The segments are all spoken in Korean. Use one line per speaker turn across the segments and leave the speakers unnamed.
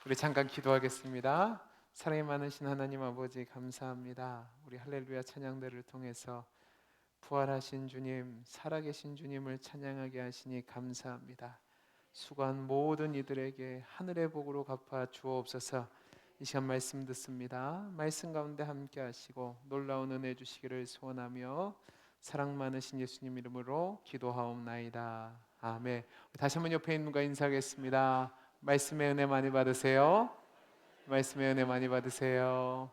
우리 잠깐 기도하겠습니다. 사랑이 많으신 하나님 아버지 감사합니다. 우리 할렐루야 찬양대를 통해서 부활하신 주님, 살아계신 주님을 찬양하게 하시니 감사합니다. 수고한 모든 이들에게 하늘의 복으로 갚아 주옵소서. 이 시간 말씀 듣습니다. 말씀 가운데 함께 하시고 놀라운 은혜 주시기를 소원하며 사랑 많으신 예수님 이름으로 기도하옵나이다. 아멘. 다시 한번 옆에 있는 분과 인사하겠습니다. 말씀의 은혜 많이 받으세요. 말씀의 은혜 많이 받으세요.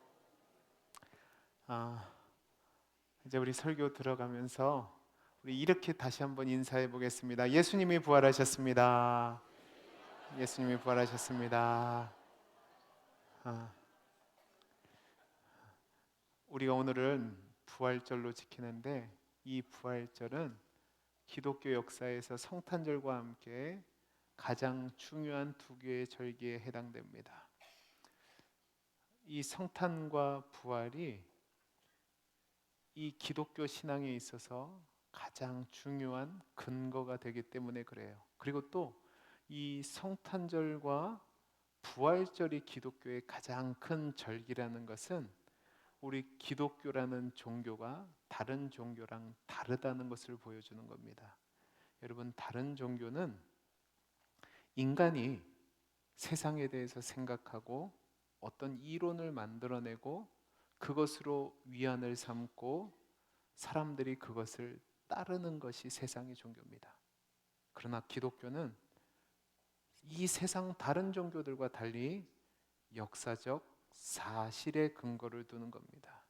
이제 우리 설교 들어가면서 우리 이렇게 다시 한번 인사해 보겠습니다. 예수님이 부활하셨습니다. 예수님이 부활하셨습니다. 우리가 오늘은 부활절로 지키는데 이 부활절은 기독교 역사에서 성탄절과 함께 가장 중요한 두 개의 절기에 해당됩니다. 이 성탄과 부활이 이 기독교 신앙에 있어서 가장 중요한 근거가 되기 때문에 그래요. 그리고 또 이 성탄절과 부활절이 기독교의 가장 큰 절기라는 것은 우리 기독교라는 종교가 다른 종교랑 다르다는 것을 보여주는 겁니다. 여러분, 다른 종교는 인간이 세상에 대해서 생각하고 어떤 이론을 만들어내고 그것으로 위안을 삼고 사람들이 그것을 따르는 것이 세상의 종교입니다. 그러나 기독교는 이 세상 다른 종교들과 달리 역사적 사실에 근거를 두는 겁니다.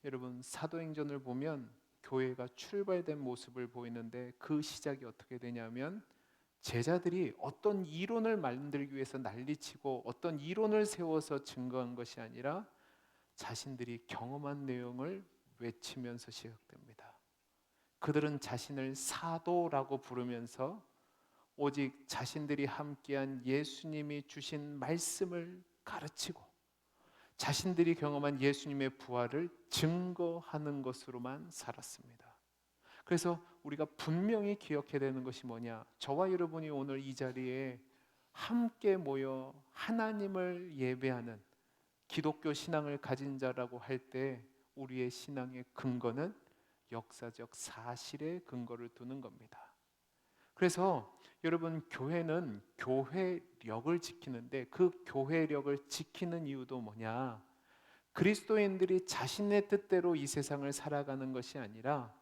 여러분, 사도행전을 보면 교회가 출발된 모습을 보이는데 그 시작이 어떻게 되냐면 제자들이 어떤 이론을 만들기 위해서 난리치고 어떤 이론을 세워서 증거한 것이 아니라 자신들이 경험한 내용을 외치면서 시작됩니다. 그들은 자신을 사도라고 부르면서 오직 자신들이 함께한 예수님이 주신 말씀을 가르치고 자신들이 경험한 예수님의 부활을 증거하는 것으로만 살았습니다. 그래서 우리가 분명히 기억해야 되는 것이 뭐냐? 저와 여러분이 오늘 이 자리에 함께 모여 하나님을 예배하는 기독교 신앙을 가진 자라고 할 때 우리의 신앙의 근거는 역사적 사실에 근거를 두는 겁니다. 그래서 여러분, 교회는 교회력을 지키는데 그 교회력을 지키는 이유도 뭐냐? 그리스도인들이 자신의 뜻대로 이 세상을 살아가는 것이 아니라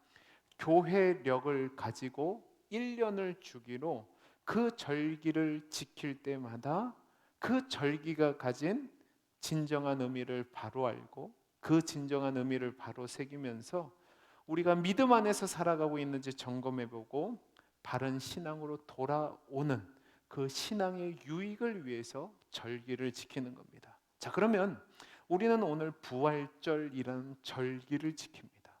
교회력을 가지고 1년을 주기로 그 절기를 지킬 때마다 그 절기가 가진 진정한 의미를 바로 알고 그 진정한 의미를 바로 새기면서 우리가 믿음 안에서 살아가고 있는지 점검해보고 바른 신앙으로 돌아오는 그 신앙의 유익을 위해서 절기를 지키는 겁니다. 자, 그러면 우리는 오늘 부활절이라는 절기를 지킵니다.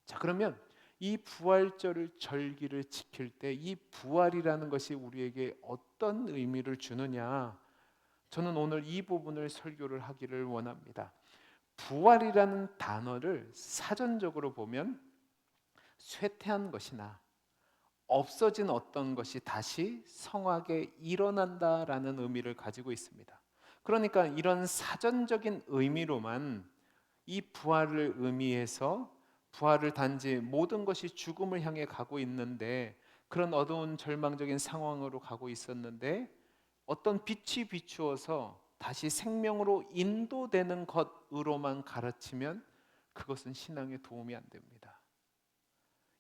자, 그러면 이 부활절을 절기를 지킬 때 이 부활이라는 것이 우리에게 어떤 의미를 주느냐? 저는 오늘 이 부분을 설교를 하기를 원합니다. 부활이라는 단어를 사전적으로 보면 쇠퇴한 것이나 없어진 어떤 것이 다시 성하게 일어난다라는 의미를 가지고 있습니다. 그러니까 이런 사전적인 의미로만 이 부활을 의미해서 부활을 단지 모든 것이 죽음을 향해 가고 있는데 그런 어두운 절망적인 상황으로 가고 있었는데 어떤 빛이 비추어서 다시 생명으로 인도되는 것으로만 가르치면 그것은 신앙에 도움이 안 됩니다.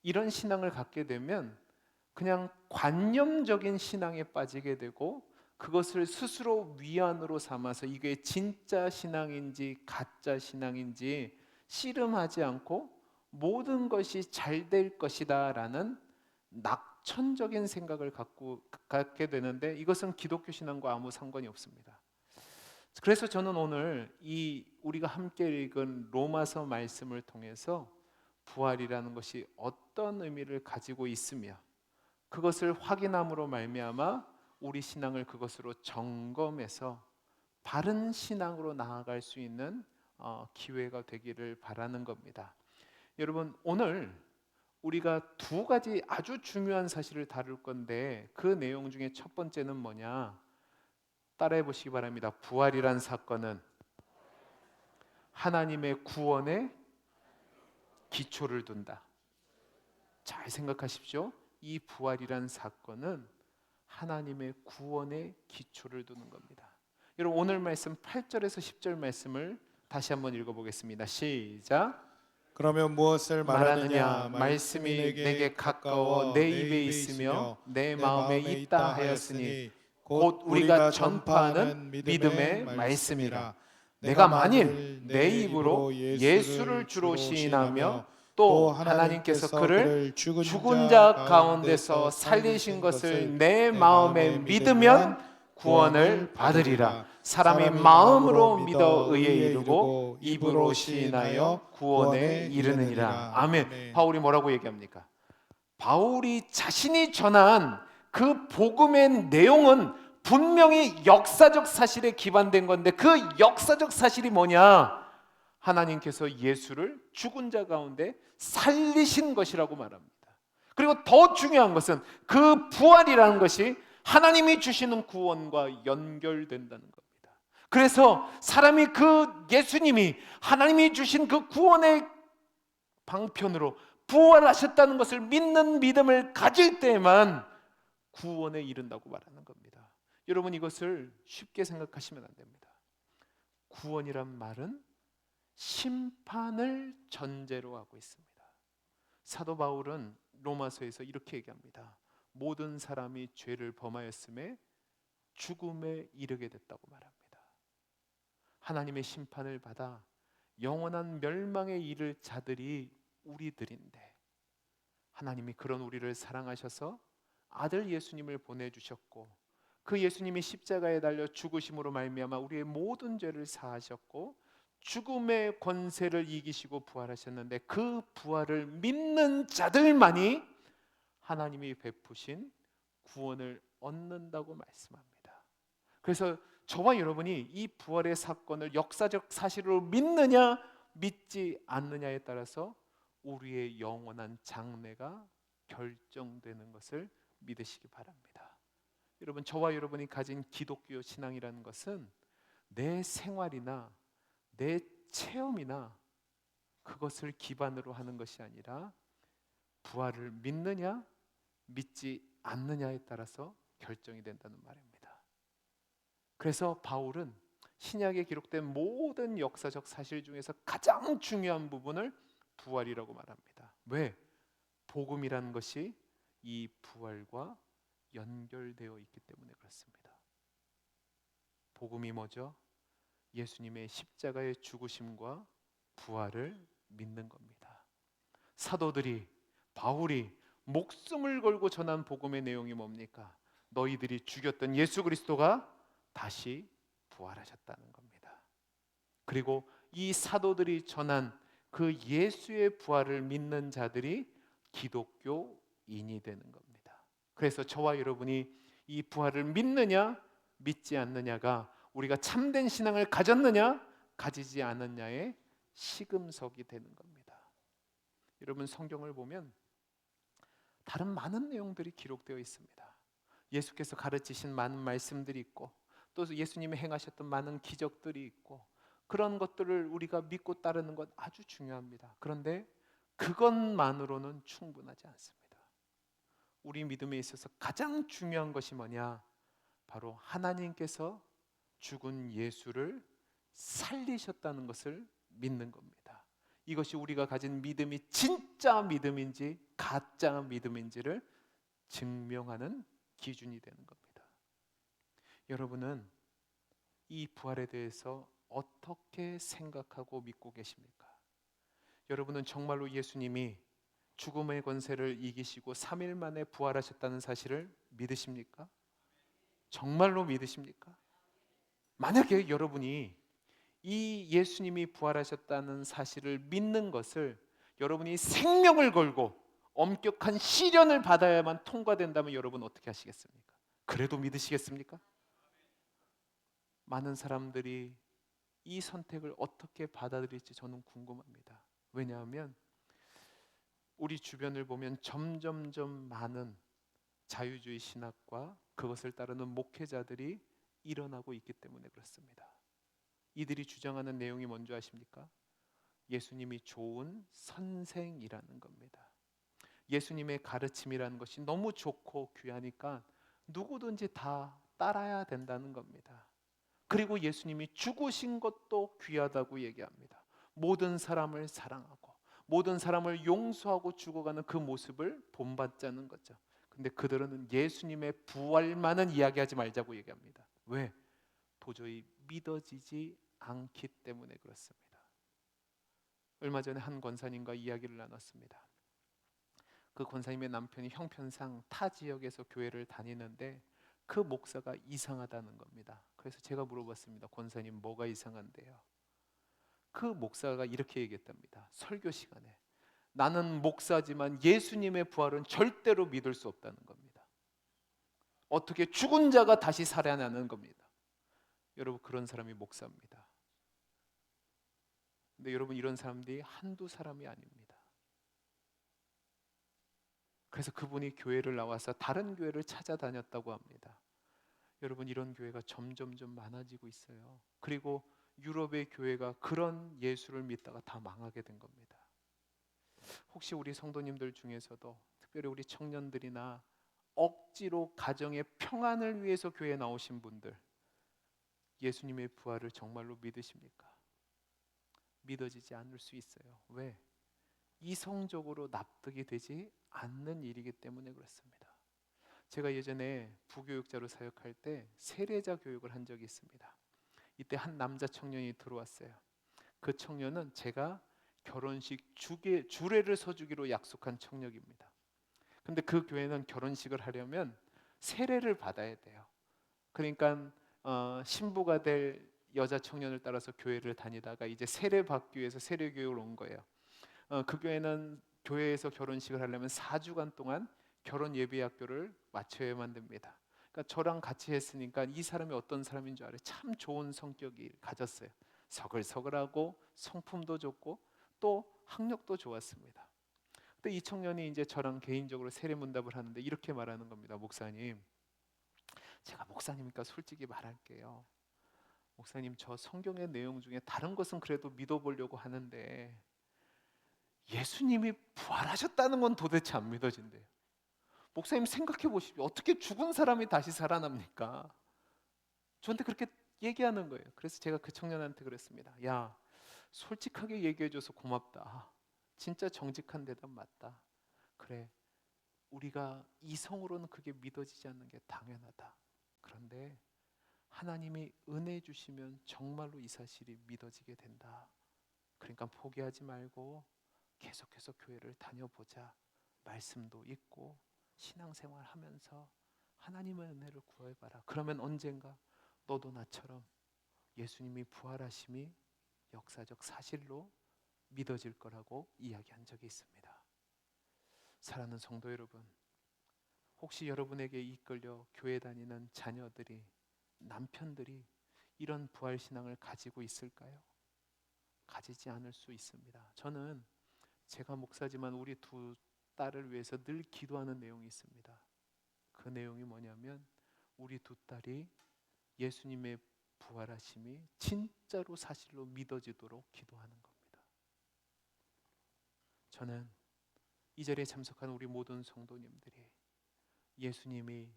이런 신앙을 갖게 되면 그냥 관념적인 신앙에 빠지게 되고 그것을 스스로 위안으로 삼아서 이게 진짜 신앙인지 가짜 신앙인지 씨름하지 않고 모든 것이 잘 될 것이다 라는 낙천적인 생각을 갖게 되는데 이것은 기독교 신앙과 아무 상관이 없습니다. 그래서 저는 오늘 이 우리가 함께 읽은 로마서 말씀을 통해서 부활이라는 것이 어떤 의미를 가지고 있으며 그것을 확인함으로 말미암아 우리 신앙을 그것으로 점검해서 바른 신앙으로 나아갈 수 있는 기회가 되기를 바라는 겁니다. 여러분, 오늘 우리가 두 가지 아주 중요한 사실을 다룰 건데 그 내용 중에 첫 번째는 뭐냐? 따라해 보시기 바랍니다. 부활이란 사건은 하나님의 구원에 기초를 둔다. 잘 생각하십시오. 이 부활이란 사건은 하나님의 구원에 기초를 두는 겁니다. 여러분, 오늘 말씀 8절에서 10절 말씀을 다시 한번 읽어보겠습니다. 시작.
그러면 무엇을
말하느냐?
말하느냐?
말씀이 내게 가까워 내 입에 있으며 내 마음에 있다 하였으니 곧 우리가 전파하는 믿음의 말씀이라. 내가 만일 내 입으로 예수를 주로 시인하며 또 하나님께서 그를 죽은 자 가운데서 살리신 것을 내 마음에 믿으면 구원을 받으리라. 사람이 마음으로 믿어 의에 이르고 입으로 시인하여 구원에 이르느니라. 아멘. 바울이 뭐라고 얘기합니까? 바울이 자신이 전한 그 복음의 내용은 분명히 역사적 사실에 기반된 건데, 그 역사적 사실이 뭐냐? 하나님께서 예수를 죽은 자 가운데 살리신 것이라고 말합니다. 그리고 더 중요한 것은 그 부활이라는 것이 하나님이 주시는 구원과 연결된다는 겁니다. 그래서 사람이 그 예수님이 하나님이 주신 그 구원의 방편으로 부활하셨다는 것을 믿는 믿음을 가질 때에만 구원에 이른다고 말하는 겁니다. 여러분, 이것을 쉽게 생각하시면 안 됩니다. 구원이란 말은 심판을 전제로 하고 있습니다. 사도 바울은 로마서에서 이렇게 얘기합니다. 모든 사람이 죄를 범하였음에 죽음에 이르게 됐다고 말합니다. 하나님의 심판을 받아 영원한 멸망에 이를 자들이 우리들인데, 하나님이 그런 우리를 사랑하셔서 아들 예수님을 보내주셨고, 그 예수님이 십자가에 달려 죽으심으로 말미암아 우리의 모든 죄를 사하셨고 죽음의 권세를 이기시고 부활하셨는데, 그 부활을 믿는 자들만이 하나님이 베푸신 구원을 얻는다고 말씀합니다. 그래서 저와 여러분이 이 부활의 사건을 역사적 사실로 믿느냐 믿지 않느냐에 따라서 우리의 영원한 장래가 결정되는 것을 믿으시기 바랍니다. 여러분, 저와 여러분이 가진 기독교 신앙이라는 것은 내 생활이나 내 체험이나 그것을 기반으로 하는 것이 아니라 부활을 믿느냐 믿지 않느냐에 따라서 결정이 된다는 말입니다. 그래서 바울은 신약에 기록된 모든 역사적 사실 중에서 가장 중요한 부분을 부활이라고 말합니다. 왜? 복음이라는 것이 이 부활과 연결되어 있기 때문에 그렇습니다. 복음이 뭐죠? 예수님의 십자가의 죽으심과 부활을 믿는 겁니다. 사도들이, 바울이 목숨을 걸고 전한 복음의 내용이 뭡니까? 너희들이 죽였던 예수 그리스도가 다시 부활하셨다는 겁니다. 그리고 이 사도들이 전한 그 예수의 부활을 믿는 자들이 기독교인이 되는 겁니다. 그래서 저와 여러분이 이 부활을 믿느냐 믿지 않느냐가 우리가 참된 신앙을 가졌느냐 가지지 않았냐의 시금석이 되는 겁니다. 여러분, 성경을 보면 다른 많은 내용들이 기록되어 있습니다. 예수께서 가르치신 많은 말씀들이 있고, 또 예수님이 행하셨던 많은 기적들이 있고, 그런 것들을 우리가 믿고 따르는 것 아주 중요합니다. 그런데 그것만으로는 충분하지 않습니다. 우리 믿음에 있어서 가장 중요한 것이 뭐냐? 바로 하나님께서 죽은 예수를 살리셨다는 것을 믿는 겁니다. 이것이 우리가 가진 믿음이 진짜 믿음인지 가짜 믿음인지를 증명하는 기준이 되는 겁니다. 여러분은 이 부활에 대해서 어떻게 생각하고 믿고 계십니까? 여러분은 정말로 예수님이 죽음의 권세를 이기시고 3일 만에 부활하셨다는 사실을 믿으십니까? 정말로 믿으십니까? 만약에 여러분이 이 예수님이 부활하셨다는 사실을 믿는 것을 여러분이 생명을 걸고 엄격한 시련을 받아야만 통과된다면 여러분 어떻게 하시겠습니까? 그래도 믿으시겠습니까? 많은 사람들이 이 선택을 어떻게 받아들일지 저는 궁금합니다. 왜냐하면 우리 주변을 보면 점점점 많은 자유주의 신학과 그것을 따르는 목회자들이 일어나고 있기 때문에 그렇습니다. 이들이 주장하는 내용이 뭔지 아십니까? 예수님이 좋은 선생이라는 겁니다. 예수님의 가르침이라는 것이 너무 좋고 귀하니까 누구든지 다 따라야 된다는 겁니다. 그리고 예수님이 죽으신 것도 귀하다고 얘기합니다. 모든 사람을 사랑하고 모든 사람을 용서하고 죽어가는 그 모습을 본받자는 거죠. 근데 그들은 예수님의 부활만은 이야기하지 말자고 얘기합니다. 왜? 도저히 믿어지지 않기 때문에 그렇습니다. 얼마 전에 한 권사님과 이야기를 나눴습니다. 그 권사님의 남편이 형편상 타 지역에서 교회를 다니는데 그 목사가 이상하다는 겁니다. 그래서 제가 물어봤습니다. 권사님, 뭐가 이상한데요? 그 목사가 이렇게 얘기했답니다. 설교 시간에 나는 목사지만 예수님의 부활은 절대로 믿을 수 없다는 겁니다. 어떻게 죽은 자가 다시 살아나는 겁니다. 여러분, 그런 사람이 목사입니다. 근데 여러분, 이런 사람들이 한두 사람이 아닙니다. 그래서 그분이 교회를 나와서 다른 교회를 찾아다녔다고 합니다. 여러분, 이런 교회가 점점점 많아지고 있어요. 그리고 유럽의 교회가 그런 예수를 믿다가 다 망하게 된 겁니다. 혹시 우리 성도님들 중에서도 특별히 우리 청년들이나 억지로 가정의 평안을 위해서 교회에 나오신 분들, 예수님의 부활을 정말로 믿으십니까? 믿어지지 않을 수 있어요. 왜? 이성적으로 납득이 되지 않는 일이기 때문에 그렇습니다. 제가 예전에 부교육자로 사역할 때 세례자 교육을 한 적이 있습니다. 이때 한 남자 청년이 들어왔어요. 그 청년은 제가 결혼식 주례를 서주기로 약속한 청년입니다. 근데 그 교회는 결혼식을 하려면 세례를 받아야 돼요. 그러니까 신부가 될 여자 청년을 따라서 교회를 다니다가 이제 세례 받기 위해서 세례 교육을 온 거예요. 그 교회는 교회에서 결혼식을 하려면 4주간 동안 결혼 예비학교를 마쳐야만 됩니다. 그러니까 저랑 같이 했으니까 이 사람이 어떤 사람인 줄 알아요. 참 좋은 성격이 가졌어요. 서글서글하고 성품도 좋고 또 학력도 좋았습니다. 근데 이 청년이 이제 저랑 개인적으로 세례문답을 하는데 이렇게 말하는 겁니다. 목사님, 제가 목사님이니까 솔직히 말할게요. 목사님, 저 성경의 내용 중에 다른 것은 그래도 믿어보려고 하는데 예수님이 부활하셨다는 건 도대체 안 믿어진대요. 목사님, 생각해 보십시오. 어떻게 죽은 사람이 다시 살아납니까? 저한테 그렇게 얘기하는 거예요. 그래서 제가 그 청년한테 그랬습니다. 야, 솔직하게 얘기해줘서 고맙다. 진짜 정직한 대답 맞다. 그래, 우리가 이성으로는 그게 믿어지지 않는 게 당연하다. 그런데 하나님이 은혜 주시면 정말로 이 사실이 믿어지게 된다. 그러니까 포기하지 말고 계속해서 교회를 다녀보자. 말씀도 읽고 신앙생활 하면서 하나님의 은혜를 구해봐라. 그러면 언젠가 너도 나처럼 예수님이 부활하심이 역사적 사실로 믿어질 거라고 이야기한 적이 있습니다. 사랑하는 성도 여러분, 혹시 여러분에게 이끌려 교회 다니는 자녀들이, 남편들이 이런 부활신앙을 가지고 있을까요? 가지지 않을 수 있습니다. 저는 제가 목사지만 우리 두 딸을 위해서 늘 기도하는 내용이 있습니다. 그 내용이 뭐냐면 우리 두 딸이 예수님의 부활하심이 진짜로 사실로 믿어지도록 기도하는 겁니다. 저는 이 자리에 참석한 우리 모든 성도님들이 예수님이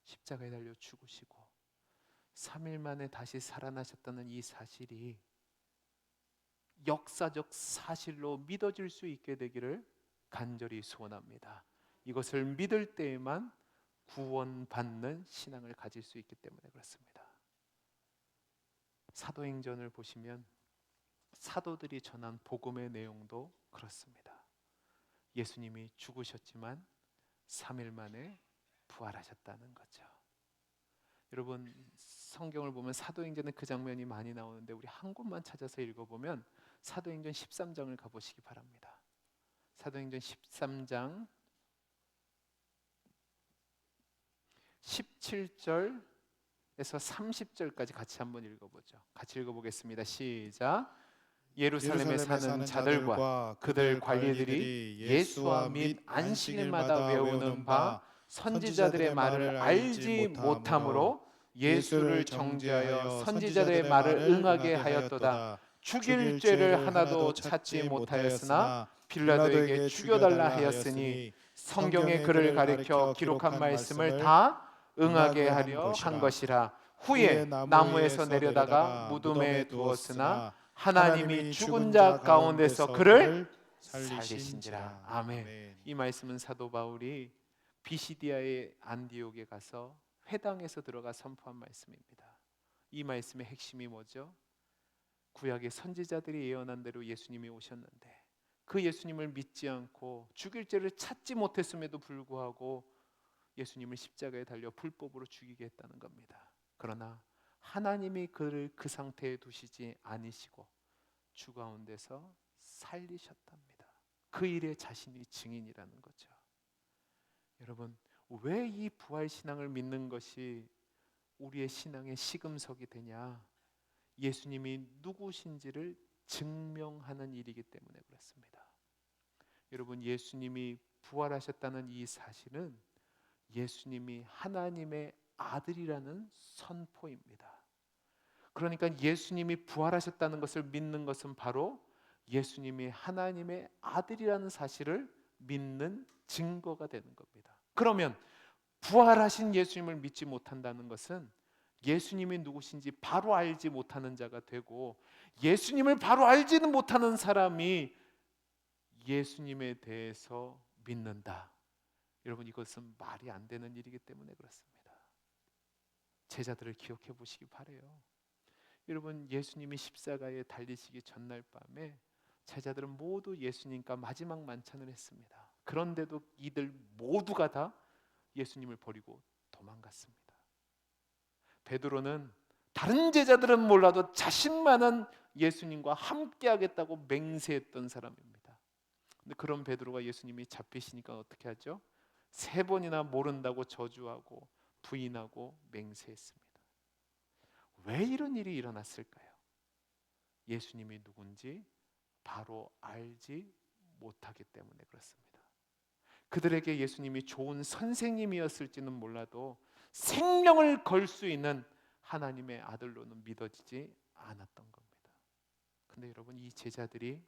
십자가에 달려 죽으시고 3일 만에 다시 살아나셨다는 이 사실이 역사적 사실로 믿어질 수 있게 되기를 간절히 소원합니다. 이것을 믿을 때에만 구원받는 신앙을 가질 수 있기 때문에 그렇습니다. 사도행전을 보시면 사도들이 전한 복음의 내용도 그렇습니다. 예수님이 죽으셨지만 3일 만에 부활하셨다는 거죠. 여러분, 성경을 보면 사도행전에 그 장면이 많이 나오는데 우리 한 곳만 찾아서 읽어보면 사도행전 13장을 가보시기 바랍니다. 사도행전 13장 17절에서 30절까지 같이 한번 읽어보죠. 같이 읽어보겠습니다. 시작. 예루살렘에 사는 자들과 그들 관리들이 예수와 및 안식일마다 외우는 바 선지자들의 말을 알지 못함으로 예수를 정죄하여 선지자들의 말을 응하게 하였도다. 죽일 죄를 하나도 찾지 못하였으나 빌라도에게 죽여달라 하였으니 성경에 그를 가리켜 기록한 말씀을 다 응하게 하려 한 것이라. 후에 나무에서 내려다가 무덤에 두었으나 하나님이 죽은 자 가운데서 그를 살리신지라. 아멘. 이 말씀은 사도 바울이 비시디아의 안디옥에 가서 회당에서 들어가 선포한 말씀입니다. 이 말씀의 핵심이 뭐죠? 구약의 선지자들이 예언한 대로 예수님이 오셨는데 그 예수님을 믿지 않고 죽일 죄를 찾지 못했음에도 불구하고 예수님을 십자가에 달려 불법으로 죽이게 했다는 겁니다. 그러나 하나님이 그를 그 상태에 두시지 않으시고 주 가운데서 살리셨답니다. 그 일에 자신이 증인이라는 거죠. 여러분, 왜 이 부활 신앙을 믿는 것이 우리의 신앙의 시금석이 되냐? 예수님이 누구신지를 증명하는 일이기 때문에 그렇습니다. 여러분, 예수님이 부활하셨다는 이 사실은 예수님이 하나님의 아들이라는 선포입니다. 그러니까 예수님이 부활하셨다는 것을 믿는 것은 바로 예수님이 하나님의 아들이라는 사실을 믿는 증거가 되는 겁니다. 그러면 부활하신 예수님을 믿지 못한다는 것은 예수님이 누구신지 바로 알지 못하는 자가 되고, 예수님을 바로 알지는 못하는 사람이 예수님에 대해서 믿는다. 여러분, 이것은 말이 안 되는 일이기 때문에 그렇습니다. 제자들을 기억해 보시기 바라요. 여러분, 예수님이 십자가에 달리시기 전날 밤에 제자들은 모두 예수님과 마지막 만찬을 했습니다. 그런데도 이들 모두가 다 예수님을 버리고 도망갔습니다. 베드로는 다른 제자들은 몰라도 자신만은 예수님과 함께 하겠다고 맹세했던 사람입니다. 근데 그런 베드로가 예수님이 잡히시니까 어떻게 하죠? 3번이나 모른다고 저주하고 부인하고 맹세했습니다. 왜 이런 일이 일어났을까요? 예수님이 누군지 바로 알지 못하기 때문에 그렇습니다. 그들에게 예수님이 좋은 선생님이었을지는 몰라도 생명을 걸 수 있는 하나님의 아들로는 믿어지지 않았던 겁니다. 근데 여러분, 이 제자들이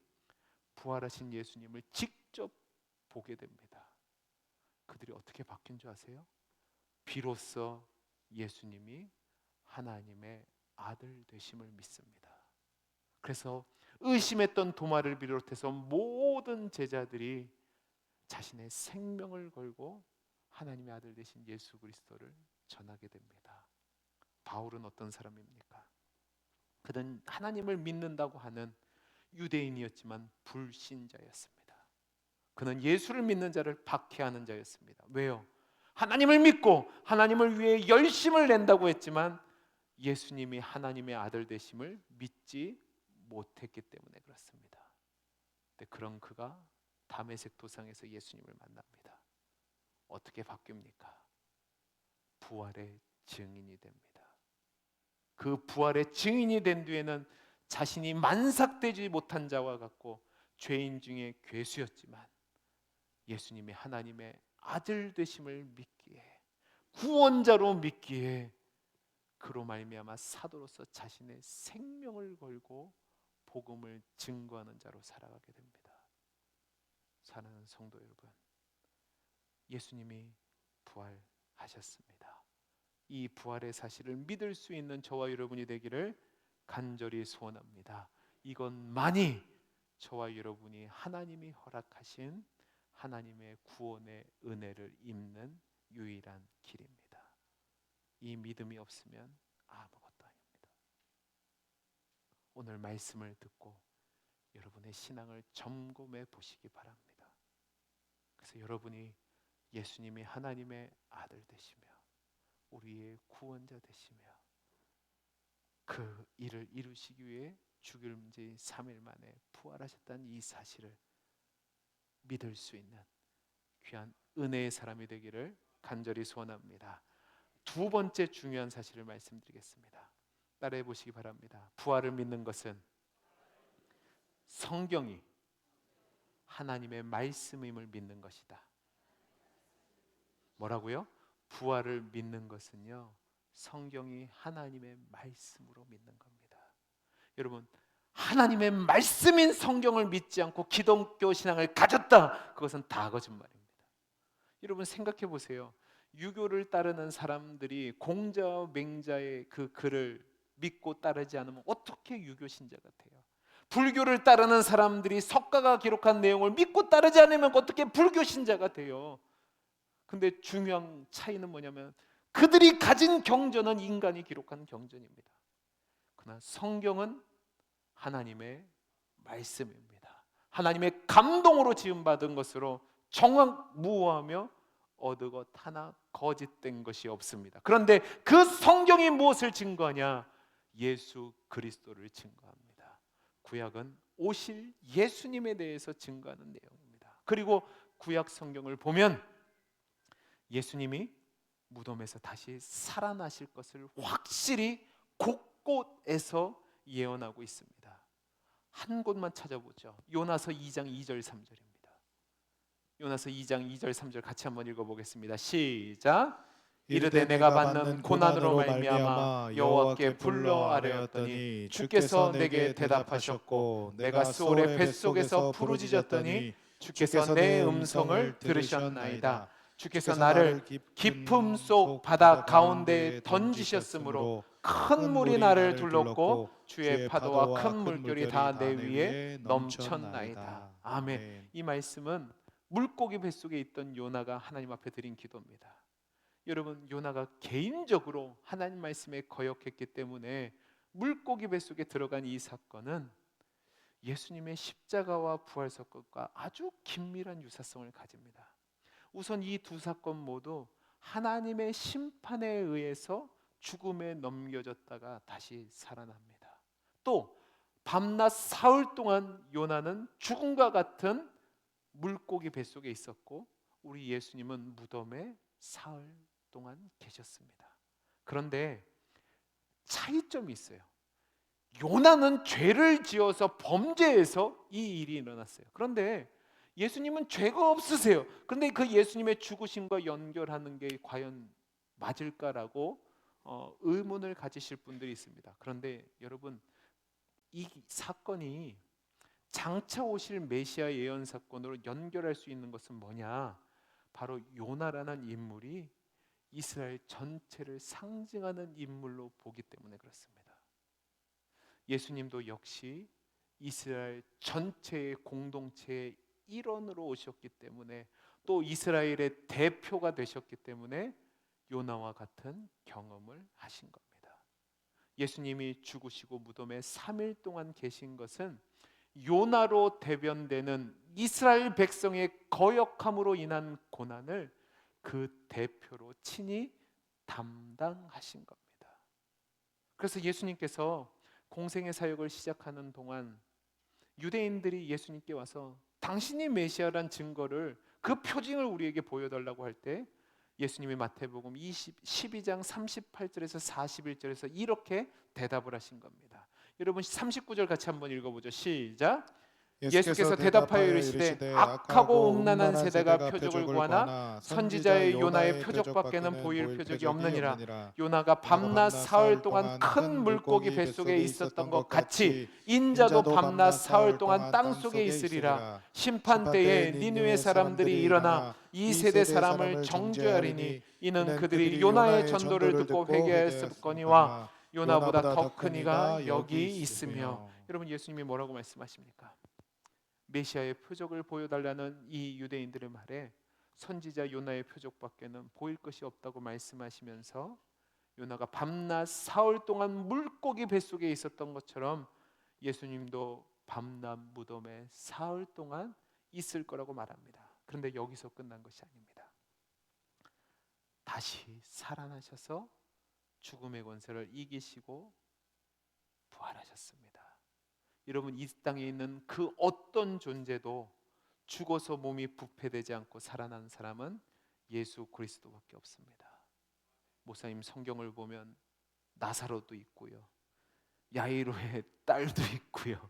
부활하신 예수님을 직접 보게 됩니다. 그들이 어떻게 바뀐 줄 아세요? 비로소 예수님이 하나님의 아들 되심을 믿습니다. 그래서 의심했던 도마를 비롯해서 모든 제자들이 자신의 생명을 걸고 하나님의 아들 되신 예수 그리스도를 전하게 됩니다. 바울은 어떤 사람입니까? 그는 하나님을 믿는다고 하는 유대인이었지만 불신자였습니다. 그는 예수를 믿는 자를 박해하는 자였습니다. 왜요? 하나님을 믿고 하나님을 위해 열심을 낸다고 했지만 예수님이 하나님의 아들 되심을 믿지 못했기 때문에 그렇습니다. 근데 그런 그가 다메섹 도상에서 예수님을 만납니다. 어떻게 바뀝니까? 부활의 증인이 됩니다. 그 부활의 증인이 된 뒤에는 자신이 만삭되지 못한 자와 같고 죄인 중에 괴수였지만 예수님이 하나님의 아들 되심을 믿기에, 구원자로 믿기에, 그로 말미암아 사도로서 자신의 생명을 걸고 복음을 증거하는 자로 살아가게 됩니다. 사랑하는 성도 여러분, 예수님이 부활하셨습니다. 이 부활의 사실을 믿을 수 있는 저와 여러분이 되기를 간절히 소원합니다. 이것만이 저와 여러분이 하나님이 허락하신 하나님의 구원의 은혜를 입는 유일한 길입니다. 이 믿음이 없으면 아무것도 아닙니다. 오늘 말씀을 듣고 여러분의 신앙을 점검해 보시기 바랍니다. 그래서 여러분이 예수님이 하나님의 아들 되시며 우리의 구원자 되시며 그 일을 이루시기 위해 죽은 지 3일 만에 부활하셨다는 이 사실을 믿을 수 있는 귀한 은혜의 사람이 되기를 간절히 소원합니다. 두 번째 중요한 사실을 말씀드리겠습니다. 따라해 보시기 바랍니다. 부활을 믿는 것은 성경이 하나님의 말씀임을 믿는 것이다. 뭐라고요? 부활을 믿는 것은요, 성경이 하나님의 말씀으로 믿는 겁니다. 여러분, 하나님의 말씀인 성경을 믿지 않고 기독교 신앙을 가졌다, 그것은 다 거짓말입니다. 여러분 생각해 보세요. 유교를 따르는 사람들이 공자와 맹자의 그 글을 믿고 따르지 않으면 어떻게 유교 신자가 돼요? 불교를 따르는 사람들이 석가가 기록한 내용을 믿고 따르지 않으면 어떻게 불교 신자가 돼요? 근데 중요한 차이는 뭐냐면 그들이 가진 경전은 인간이 기록한 경전입니다. 그러나 성경은 하나님의 말씀입니다. 하나님의 감동으로 지음받은 것으로 정확무호하며 어느 것 하나 거짓된 것이 없습니다. 그런데 그 성경이 무엇을 증거하냐? 예수 그리스도를 증거합니다. 구약은 오실 예수님에 대해서 증거하는 내용입니다. 그리고 구약 성경을 보면 예수님이 무덤에서 다시 살아나실 것을 확실히 곳곳에서 예언하고 있습니다. 한 곳만 찾아보죠. 요나서 2장 2절 3절입니다. 요나서 2장 2절 3절 같이 한번 읽어보겠습니다. 시작. 이르되 내가 받는 고난으로 말미암아 여호와께 불러 아뢰었더니 주께서 내게 대답하셨고 내가 스올의 뱃속에서 부르짖었더니 주께서 내 음성을 들으셨나이다. 주께서 나를 깊음 속 바다 가운데에 던지셨으므로 큰 물이 나를 둘렀고 주의 파도와 큰 물결이 다 내 위에 넘쳤나이다. 아멘. 이 말씀은 물고기 뱃속에 있던 요나가 하나님 앞에 드린 기도입니다. 여러분, 요나가 개인적으로 하나님 말씀에 거역했기 때문에 물고기 뱃속에 들어간 이 사건은 예수님의 십자가와 부활 사건과 아주 긴밀한 유사성을 가집니다. 우선 이 두 사건 모두 하나님의 심판에 의해서 죽음에 넘겨졌다가 다시 살아납니다. 또 밤낮 사흘 동안 요나는 죽음과 같은 물고기 뱃속에 있었고 우리 예수님은 무덤에 사흘 동안 계셨습니다. 그런데 차이점이 있어요. 요나는 죄를 지어서 범죄해서 이 일이 일어났어요. 그런데 예수님은 죄가 없으세요. 그런데 그 예수님의 죽으심과 연결하는 게 과연 맞을까라고 의문을 가지실 분들이 있습니다. 그런데 여러분, 이 사건이 장차 오실 메시아 예언 사건으로 연결할 수 있는 것은 뭐냐? 바로 요나라는 인물이 이스라엘 전체를 상징하는 인물로 보기 때문에 그렇습니다. 예수님도 역시 이스라엘 전체의 공동체의 일원으로 오셨기 때문에 또 이스라엘의 대표가 되셨기 때문에 요나와 같은 경험을 하신 겁니다. 예수님이 죽으시고 무덤에 3일 동안 계신 것은 요나로 대변되는 이스라엘 백성의 거역함으로 인한 고난을 그 대표로 친히 담당하신 겁니다. 그래서 예수님께서 공생의 사역을 시작하는 동안 유대인들이 예수님께 와서 당신이 메시아란 증거를 그 표징을 우리에게 보여달라고 할 때 예수님이 마태복음 12장 38절에서 41절에서 이렇게 대답을 하신 겁니다. 여러분 39절 같이 한번 읽어보죠. 시작. 예수께서 대답하여 이르시되 악하고 음란한 세대가 표적을 구하나 선지자의 요나의 표적밖에는 보일 표적이 없느니라. 요나가 밤낮 사흘 동안 큰 물고기 뱃속에 있었던 것 같이 인자도 밤낮 사흘 동안 땅속에 있으리라. 심판 때에 니느웨 사람들이 일어나 이 세대 사람을 정죄하리니 이는 그들이 요나의 전도를 듣고 회개하였거니와 요나보다 더 큰 이가 여기 있으며. 여러분, 예수님이 뭐라고 말씀하십니까? 메시아의 표적을 보여달라는 이 유대인들의 말에 선지자 요나의 표적밖에는 보일 것이 없다고 말씀하시면서 요나가 밤낮 사흘 동안 물고기 뱃속에 있었던 것처럼 예수님도 밤낮 무덤에 사흘 동안 있을 거라고 말합니다. 그런데 여기서 끝난 것이 아닙니다. 다시 살아나셔서 죽음의 권세를 이기시고 부활하셨습니다. 여러분, 이 땅에 있는 그 어떤 존재도 죽어서 몸이 부패되지 않고 살아난 사람은 예수 그리스도밖에 없습니다. 목사님, 성경을 보면 나사로도 있고요, 야이로의 딸도 있고요.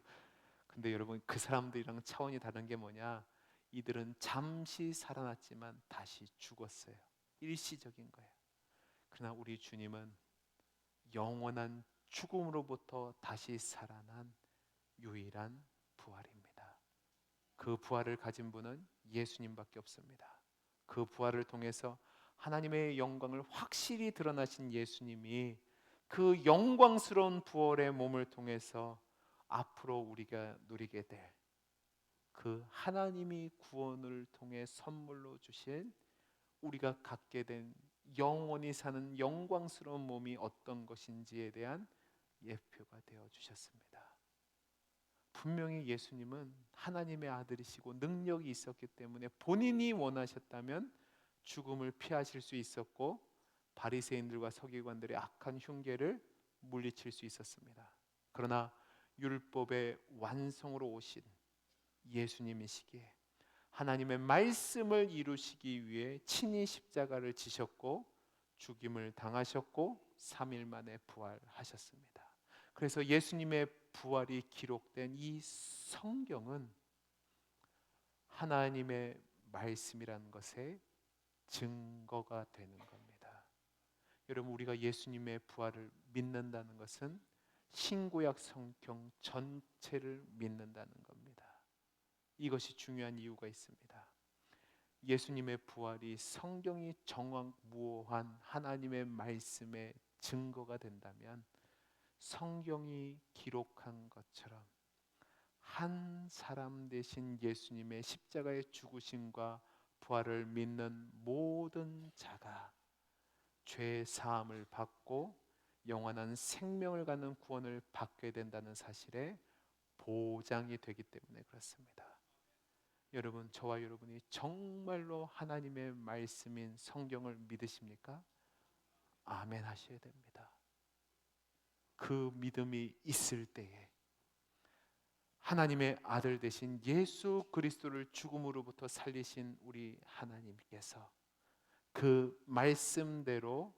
근데 여러분, 그 사람들이랑 차원이 다른 게 뭐냐? 이들은 잠시 살아났지만 다시 죽었어요. 일시적인 거예요. 그러나 우리 주님은 영원한 죽음으로부터 다시 살아난 유일한 부활입니다. 그 부활을 가진 분은 예수님밖에 없습니다. 그 부활을 통해서 하나님의 영광을 확실히 드러나신 예수님이 그 영광스러운 부활의 몸을 통해서 앞으로 우리가 누리게 될 그 하나님이 구원을 통해 선물로 주신 우리가 갖게 된 영원히 사는 영광스러운 몸이 어떤 것인지에 대한 예표가 되어 주셨습니다. 분명히 예수님은 하나님의 아들이시고 능력이 있었기 때문에 본인이 원하셨다면 죽음을 피하실 수 있었고 바리새인들과 서기관들의 악한 흉계를 물리칠 수 있었습니다. 그러나 율법의 완성으로 오신 예수님이시기에 하나님의 말씀을 이루시기 위해 친히 십자가를 지셨고 죽임을 당하셨고 3일 만에 부활하셨습니다. 그래서 예수님의 부활이 기록된 이 성경은 하나님의 말씀이라는 것의 증거가 되는 겁니다. 여러분, 우리가 예수님의 부활을 믿는다는 것은 신구약 성경 전체를 믿는다는 겁니다. 이것이 중요한 이유가 있습니다. 예수님의 부활이 성경이 정확무오한 하나님의 말씀의 증거가 된다면 성경이 기록한 것처럼 한 사람 대신 예수님의 십자가의 죽으심과 부활을 믿는 모든 자가 죄 사함을 받고 영원한 생명을 갖는 구원을 받게 된다는 사실에 보장이 되기 때문에 그렇습니다. 여러분, 저와 여러분이 정말로 하나님의 말씀인 성경을 믿으십니까? 아멘 하셔야 됩니다. 그 믿음이 있을 때에 하나님의 아들 되신 예수 그리스도를 죽음으로부터 살리신 우리 하나님께서 그 말씀대로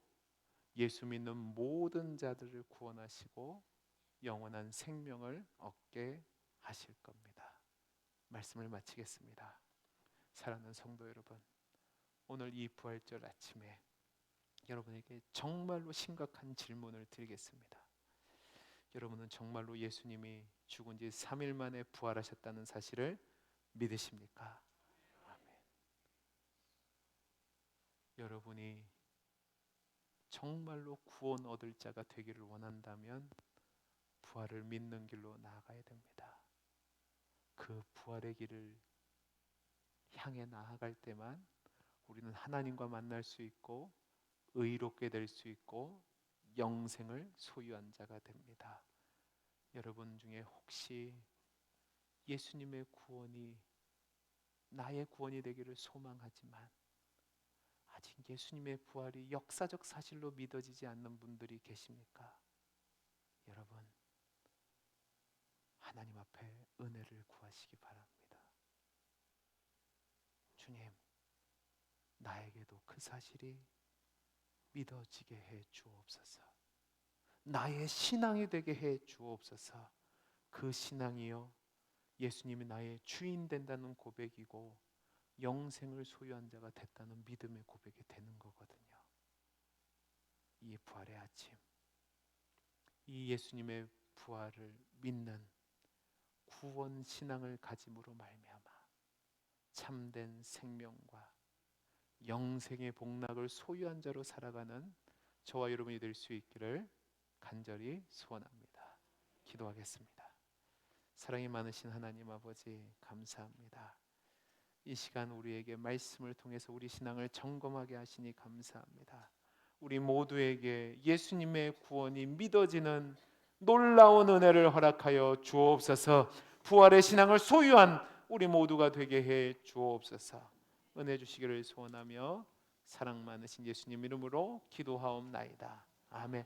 예수 믿는 모든 자들을 구원하시고 영원한 생명을 얻게 하실 겁니다. 말씀을 마치겠습니다. 사랑하는 성도 여러분, 오늘 이 부활절 아침에 여러분에게 정말로 심각한 질문을 드리겠습니다. 여러분은 정말로 예수님이 죽은 지 3일 만에 부활하셨다는 사실을 믿으십니까? 아멘. 여러분이 정말로 구원 얻을 자가 되기를 원한다면 부활을 믿는 길로 나아가야 됩니다. 그 부활의 길을 향해 나아갈 때만 우리는 하나님과 만날 수 있고 의롭게 될 수 있고 영생을 소유한 자가 됩니다. 여러분 중에 혹시 예수님의 구원이 나의 구원이 되기를 소망하지만 아직 예수님의 부활이 역사적 사실로 믿어지지 않는 분들이 계십니까? 여러분, 하나님 앞에 은혜를 구하시기 바랍니다. 주님, 나에게도 그 사실이 믿어지게 해 주옵소서. 나의 신앙이 되게 해 주옵소서. 그 신앙이요, 예수님이 나의 주인 된다는 고백이고 영생을 소유한 자가 됐다는 믿음의 고백이 되는 거거든요. 이 부활의 아침, 이 예수님의 부활을 믿는 구원 신앙을 가짐으로 말미암아 참된 생명과 영생의 복락을 소유한 자로 살아가는 저와 여러분이 될 수 있기를 간절히 소원합니다. 기도하겠습니다. 사랑이 많으신 하나님 아버지, 감사합니다. 이 시간 우리에게 말씀을 통해서 우리 신앙을 점검하게 하시니 감사합니다. 우리 모두에게 예수님의 구원이 믿어지는 놀라운 은혜를 허락하여 주옵소서. 부활의 신앙을 소유한 우리 모두가 되게 해 주옵소서. 은혜 주시기를 소원하며 사랑 많으신 예수님 이름으로 기도하옵나이다. 아멘.